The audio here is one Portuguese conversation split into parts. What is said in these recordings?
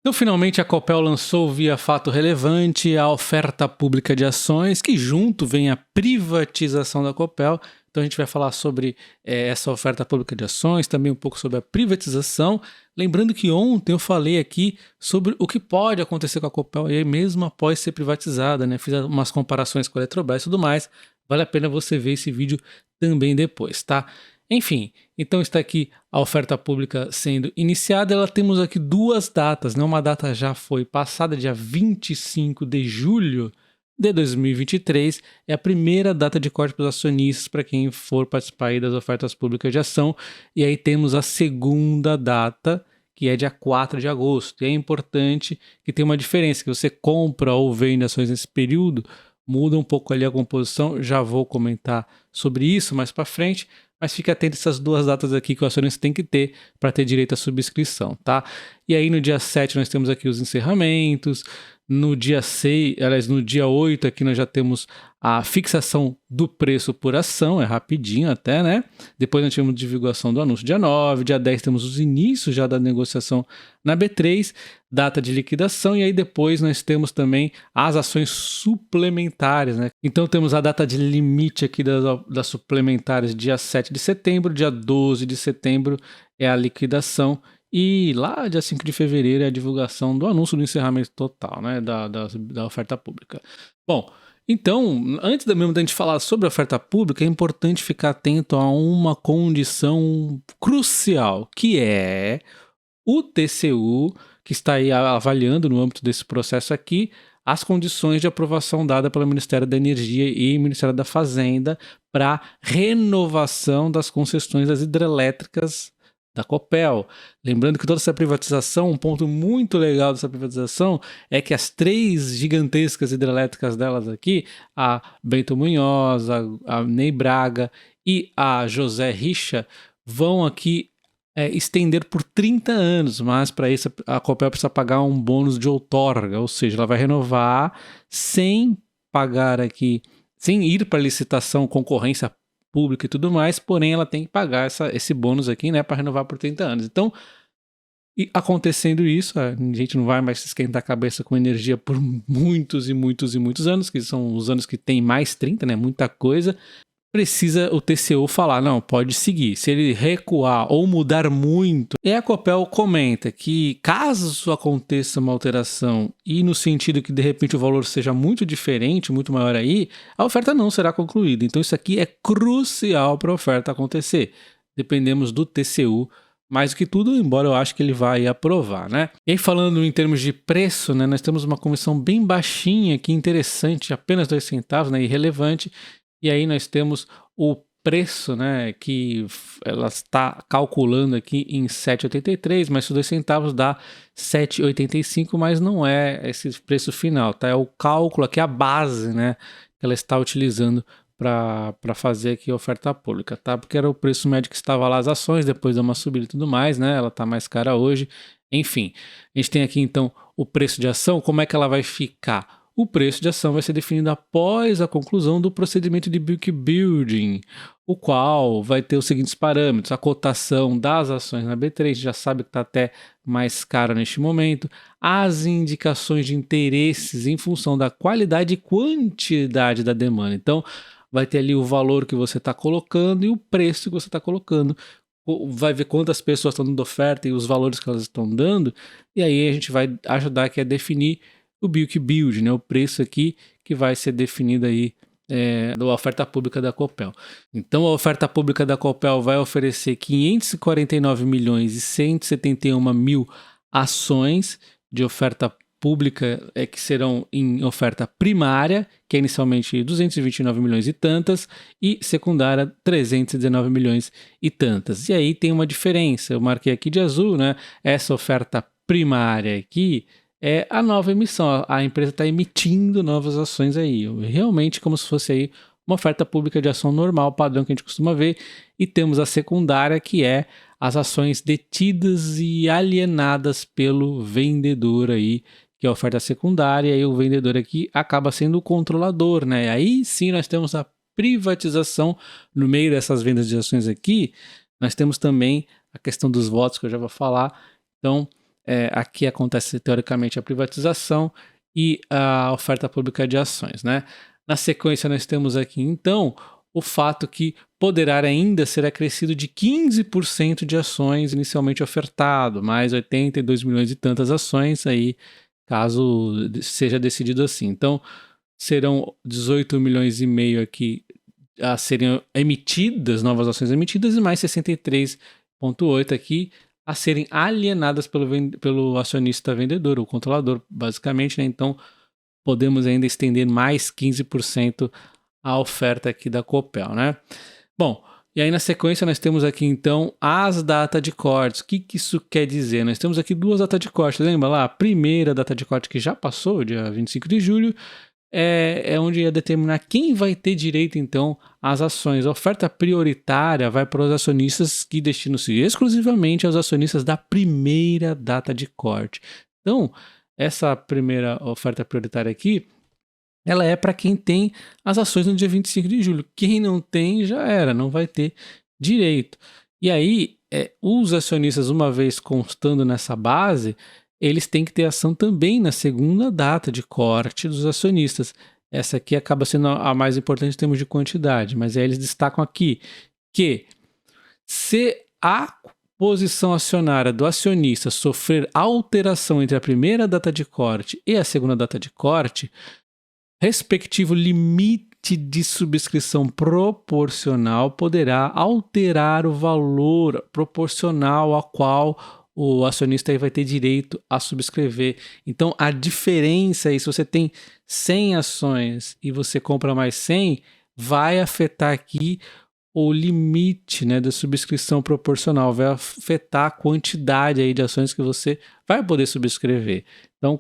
Então, finalmente, a Copel lançou via fato relevante a oferta pública de ações, que junto vem a privatização da Copel. Então, a gente vai falar sobre essa oferta pública de ações, também um pouco sobre a privatização. Lembrando que ontem eu falei aqui sobre o que pode acontecer com a Copel aí mesmo após ser privatizada, né? Fiz umas comparações com a Eletrobras e tudo mais. Vale a pena você ver esse vídeo também depois, tá? Enfim, então está aqui a oferta pública sendo iniciada. Ela temos aqui duas datas, né? Uma data já foi passada, dia 25 de julho de 2023, é a primeira data de corte para os acionistas para quem for participar aí das ofertas públicas de ação. E aí temos a segunda data, que é dia 4 de agosto. E é importante que tenha uma diferença, que você compra ou vende ações nesse período, muda um pouco ali a composição. Já vou comentar sobre isso mais para frente. Mas fique atento a essas duas datas aqui que o acionista tem que ter para ter direito à subscrição, tá? E aí no dia 7 nós temos aqui os encerramentos, no dia 6, aliás, no dia 8 aqui nós já temos a fixação do preço por ação, é rapidinho até, né? Depois nós tivemos divulgação do anúncio dia 9, dia 10 temos os inícios já da negociação na B3, data de liquidação, e aí depois nós temos também as ações suplementares, né? Então temos a data de limite aqui das suplementares dia 7 de setembro, dia 12 de setembro é a liquidação, e lá dia 5 de fevereiro é a divulgação do anúncio do encerramento total, né, da oferta pública. Bom, então, antes mesmo da gente falar sobre a oferta pública, é importante ficar atento a uma condição crucial, que é o TCU, que está aí avaliando no âmbito desse processo aqui, as condições de aprovação dada pelo Ministério da Energia e Ministério da Fazenda para renovação das concessões das hidrelétricas da Copel. Lembrando que toda essa privatização, um ponto muito legal dessa privatização é que as três gigantescas hidrelétricas delas aqui, a Bento Munhoz, a Ney Braga e a José Richa, vão aqui estender por 30 anos, mas para isso a Copel precisa pagar um bônus de outorga, ou seja, ela vai renovar sem pagar aqui, sem ir para licitação, concorrência pública e tudo mais, porém ela tem que pagar esse bônus aqui, né, para renovar por 30 anos. Então, e acontecendo isso, a gente não vai mais se esquentar a cabeça com energia por muitos e muitos e muitos anos, que são os anos que tem mais 30, né, muita coisa. Precisa o TCU falar, não, pode seguir. Se ele recuar ou mudar muito, e a Copel comenta que caso aconteça uma alteração e no sentido que de repente o valor seja muito diferente, muito maior aí, a oferta não será concluída. Então isso aqui é crucial para a oferta acontecer. Dependemos do TCU mais do que tudo, embora eu acho que ele vai aprovar, né? E aí falando em termos de preço, né, nós temos uma comissão bem baixinha aqui, interessante, apenas 2 centavos, né, irrelevante. E aí nós temos o preço, né, que ela está calculando aqui em 7,83, mas os 2 centavos dá 7,85, mas não é esse preço final, tá? É o cálculo aqui, a base, né, que ela está utilizando para fazer aqui a oferta pública, tá? Porque era o preço médio que estava lá as ações, depois deu uma subida e tudo mais, né? Ela está mais cara hoje. Enfim, a gente tem aqui então o preço de ação, como é que ela vai ficar? O preço de ação vai ser definido após a conclusão do procedimento de book building, o qual vai ter os seguintes parâmetros: a cotação das ações na B3, já sabe que está até mais cara neste momento, as indicações de interesses em função da qualidade e quantidade da demanda. Então, vai ter ali o valor que você está colocando e o preço que você está colocando. Vai ver quantas pessoas estão dando oferta e os valores que elas estão dando, e aí a gente vai ajudar aqui a definir o book build, né, o preço aqui que vai ser definido aí da oferta pública da Copel. Então a oferta pública da Copel vai oferecer 549 milhões e 171 mil ações de oferta pública que serão em oferta primária, que é inicialmente 229 milhões e tantas, e secundária 319 milhões e tantas. E aí tem uma diferença, eu marquei aqui de azul, né, essa oferta primária aqui é a nova emissão, a empresa está emitindo novas ações aí, realmente como se fosse aí uma oferta pública de ação normal, padrão que a gente costuma ver, e temos a secundária, que é as ações detidas e alienadas pelo vendedor aí, que é a oferta secundária, e o vendedor aqui acaba sendo o controlador, né? Aí sim nós temos a privatização no meio dessas vendas de ações aqui, nós temos também a questão dos votos, que eu já vou falar. Então, aqui acontece teoricamente a privatização e a oferta pública de ações, né? Na sequência, nós temos aqui, então, o fato que poderá ainda ser acrescido de 15% de ações inicialmente ofertado, mais 82 milhões e tantas ações aí, caso seja decidido assim. Então, serão 18 milhões e meio aqui a serem emitidas, novas ações emitidas, e mais 63,8 aqui a serem alienadas pelo acionista vendedor, o controlador, basicamente, né? Então, podemos ainda estender mais 15% a oferta aqui da Copel, né? Bom, e aí na sequência nós temos aqui então as datas de cortes. O que isso quer dizer? Nós temos aqui duas datas de corte, lembra lá? A primeira data de corte que já passou, dia 25 de julho, é onde ia determinar quem vai ter direito então às ações. A oferta prioritária vai para os acionistas que destinam-se exclusivamente aos acionistas da primeira data de corte. Então, essa primeira oferta prioritária aqui, ela é para quem tem as ações no dia 25 de julho. Quem não tem, já era, não vai ter direito. E aí, os acionistas, uma vez constando nessa base, eles têm que ter ação também na segunda data de corte dos acionistas. Essa aqui acaba sendo a mais importante em termos de quantidade, mas aí eles destacam aqui que se a posição acionária do acionista sofrer alteração entre a primeira data de corte e a segunda data de corte, respectivo limite de subscrição proporcional poderá alterar o valor proporcional ao qual o acionista aí vai ter direito a subscrever. Então, a diferença aí, se você tem 100 ações e você compra mais 100, vai afetar aqui o limite, né, da subscrição proporcional, vai afetar a quantidade aí de ações que você vai poder subscrever. Então,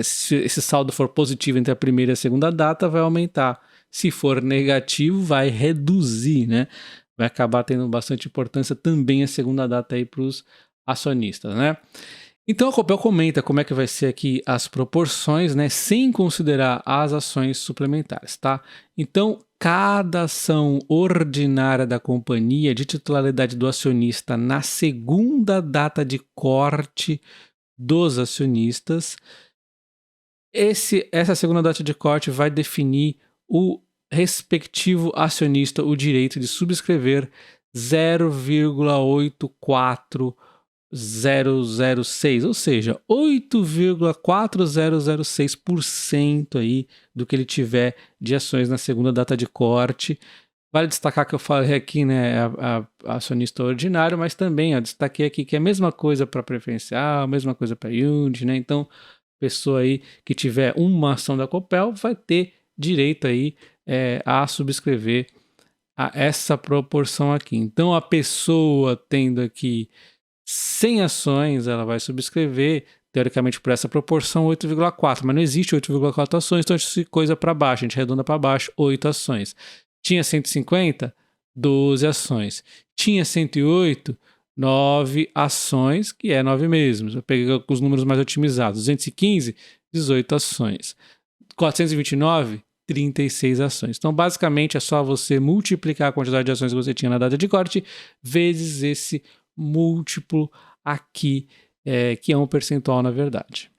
se esse saldo for positivo entre a primeira e a segunda data, vai aumentar. Se for negativo, vai reduzir, né? Vai acabar tendo bastante importância também a segunda data aí para os acionistas, né? Então a Copel comenta como é que vai ser aqui as proporções, né, sem considerar as ações suplementares, tá? Então, cada ação ordinária da companhia de titularidade do acionista na segunda data de corte dos acionistas, essa segunda data de corte vai definir o respectivo acionista o direito de subscrever 0,84006, ou seja, 8,4006% aí do que ele tiver de ações na segunda data de corte. Vale destacar que eu falei aqui, né, a acionista ordinário, mas também eu destaquei aqui que é a mesma coisa para preferencial, a mesma coisa para unit, né? Então, pessoa aí que tiver uma ação da Copel vai ter direito aí a subscrever a essa proporção aqui. Então, a pessoa tendo aqui 100 ações, ela vai subscrever, teoricamente, por essa proporção 8,4, mas não existe 8,4 ações, então a gente coisa para baixo, a gente arredonda para baixo, 8 ações. Tinha 150, 12 ações. Tinha 108, 9 ações, que é 9 mesmo. Eu peguei os números mais otimizados. 215, 18 ações. 429, 36 ações. Então, basicamente, é só você multiplicar a quantidade de ações que você tinha na data de corte vezes esse múltiplo aqui, que é um percentual, na verdade.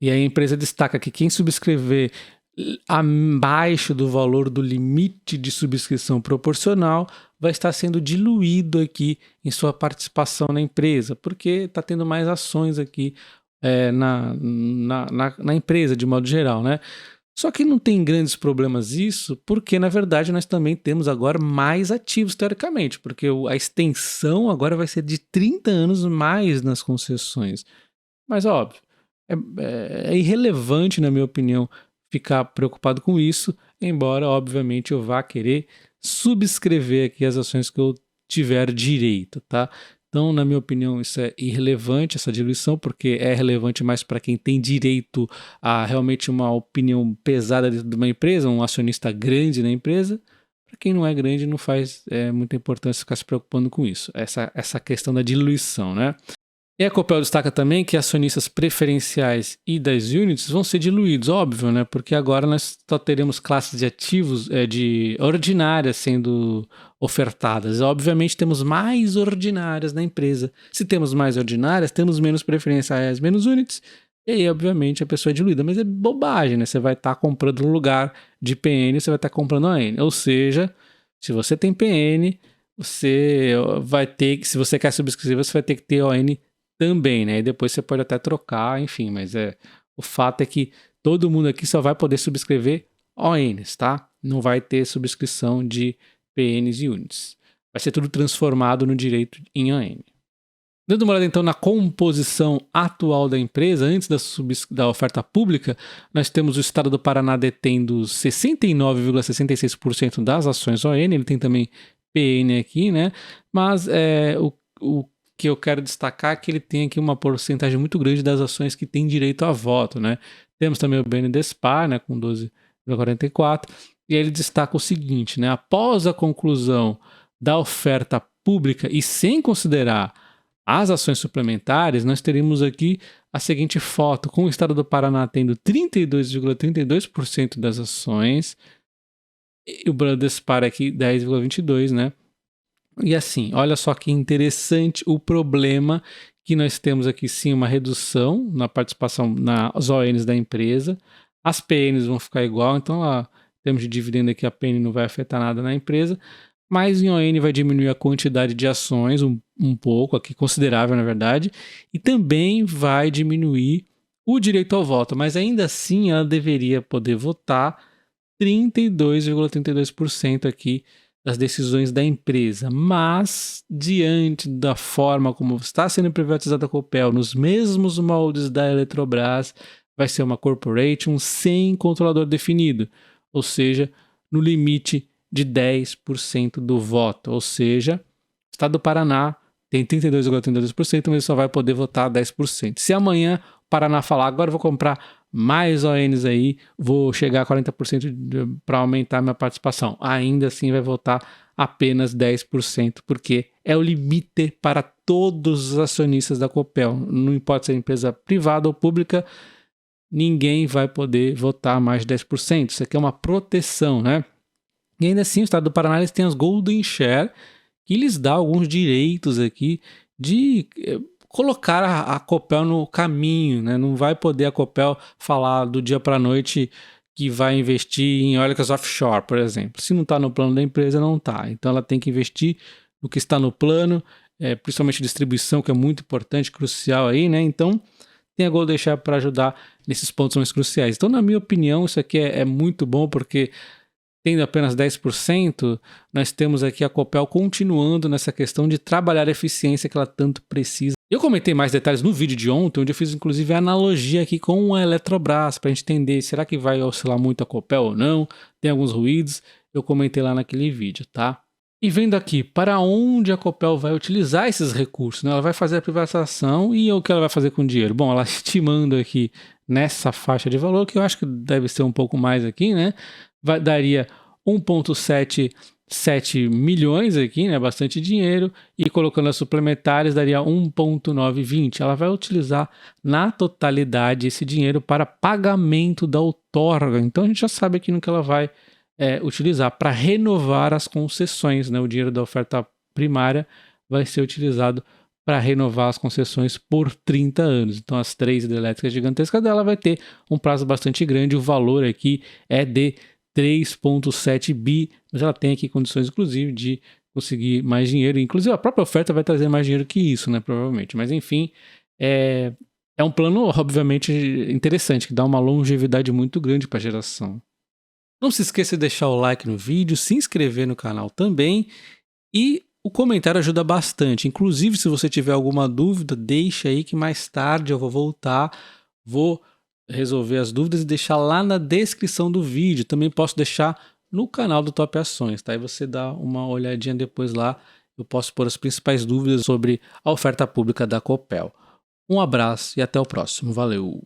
E aí a empresa destaca que quem subscrever abaixo do valor do limite de subscrição proporcional vai estar sendo diluído aqui em sua participação na empresa, porque está tendo mais ações aqui na empresa, de modo geral, né? Só que não tem grandes problemas isso, porque na verdade nós também temos agora mais ativos teoricamente, porque a extensão agora vai ser de 30 anos mais nas concessões. Mas óbvio, é irrelevante, na minha opinião, ficar preocupado com isso, embora obviamente eu vá querer subscrever aqui as ações que eu tiver direito, tá? Então, na minha opinião, isso é irrelevante, essa diluição, porque é relevante mais para quem tem direito a realmente uma opinião pesada dentro de uma empresa, um acionista grande na empresa. Para quem não é grande, não faz muita importância ficar se preocupando com isso, essa questão da diluição, né? E a Copel destaca também que acionistas preferenciais e das units vão ser diluídos, óbvio, né? Porque agora nós só teremos classes de ativos de ordinárias sendo ofertadas. Obviamente temos mais ordinárias na empresa. Se temos mais ordinárias, temos menos preferenciais, menos units. E aí, obviamente, a pessoa é diluída. Mas é bobagem, né? Você vai estar comprando no lugar de PN, você vai estar comprando ON. Ou seja, se você tem PN, você vai ter que, se você quer subscrever, você vai ter que ter ON também, né? E depois você pode até trocar, enfim, mas o fato é que todo mundo aqui só vai poder subscrever ONs, tá? Não vai ter subscrição de PNs e units. Vai ser tudo transformado no direito em ON. Dando uma olhada então na composição atual da empresa, antes da oferta pública, nós temos o estado do Paraná detendo 69,66% das ações ON, ele tem também PN aqui, né? Mas o que eu quero destacar é que ele tem aqui uma porcentagem muito grande das ações que têm direito a voto, né? Temos também o BNDESPAR, né, com 12,44%, e aí ele destaca o seguinte, né? Após a conclusão da oferta pública e sem considerar as ações suplementares, nós teremos aqui a seguinte foto, com o estado do Paraná tendo 32,32% das ações, e o Bradespar aqui 10,22%, né? E assim, olha só que interessante o problema que nós temos aqui, sim, uma redução na participação nas ONs da empresa, as PNs vão ficar igual, então em termos de dividendo aqui a PN não vai afetar nada na empresa, mas em ON vai diminuir a quantidade de ações um pouco, aqui considerável na verdade, e também vai diminuir o direito ao voto, mas ainda assim ela deveria poder votar 32,32% aqui das decisões da empresa, mas diante da forma como está sendo privatizada a Copel, nos mesmos moldes da Eletrobras, vai ser uma corporation sem controlador definido, ou seja, no limite de 10% do voto, ou seja, o estado do Paraná tem 32,32%, mas só vai poder votar 10%. Se amanhã o Paraná falar, agora eu vou comprar mais ONs aí, vou chegar a 40% para aumentar minha participação, ainda assim vai votar apenas 10%, porque é o limite para todos os acionistas da Copel, não importa se é empresa privada ou pública, ninguém vai poder votar mais de 10%, isso aqui é uma proteção, né? E ainda assim, o estado do Paraná eles têm as Golden Share, que lhes dá alguns direitos aqui de colocar a Copel no caminho, né? Não vai poder a Copel falar do dia para a noite que vai investir em eólicas offshore, por exemplo. Se não está no plano da empresa, não está. Então ela tem que investir no que está no plano, principalmente distribuição, que é muito importante, crucial aí, né? Então tem a Golden Share para ajudar nesses pontos mais cruciais. Então, na minha opinião, isso aqui é muito bom, porque tendo apenas 10%, nós temos aqui a Copel continuando nessa questão de trabalhar a eficiência que ela tanto precisa. Eu comentei mais detalhes no vídeo de ontem, onde eu fiz inclusive a analogia aqui com a Eletrobras, para a gente entender, será que vai oscilar muito a Copel ou não? Tem alguns ruídos, eu comentei lá naquele vídeo, tá? E vendo aqui, para onde a Copel vai utilizar esses recursos, né? Ela vai fazer a privatização e o que ela vai fazer com o dinheiro? Bom, ela estimando aqui nessa faixa de valor, que eu acho que deve ser um pouco mais aqui, né? Daria 1,77 milhões aqui, né? Bastante dinheiro, e colocando as suplementares daria 1,920. Ela vai utilizar na totalidade esse dinheiro para pagamento da outorga. Então a gente já sabe aqui no que ela vai utilizar para renovar as concessões, né? O dinheiro da oferta primária vai ser utilizado para renovar as concessões por 30 anos. Então as 3 hidrelétricas gigantescas dela vai ter um prazo bastante grande. O valor aqui é de 3,7 bi, mas ela tem aqui condições, inclusive, de conseguir mais dinheiro. Inclusive, a própria oferta vai trazer mais dinheiro que isso, né? Provavelmente. Mas, enfim, é um plano, obviamente, interessante, que dá uma longevidade muito grande para a geração. Não se esqueça de deixar o like no vídeo, se inscrever no canal também, e o comentário ajuda bastante. Inclusive, se você tiver alguma dúvida, deixa aí que mais tarde eu vou voltar, vou resolver as dúvidas e deixar lá na descrição do vídeo. Também posso deixar no canal do Top Ações, tá? Aí você dá uma olhadinha depois lá, eu posso pôr as principais dúvidas sobre a oferta pública da Copel. Um abraço e até o próximo. Valeu!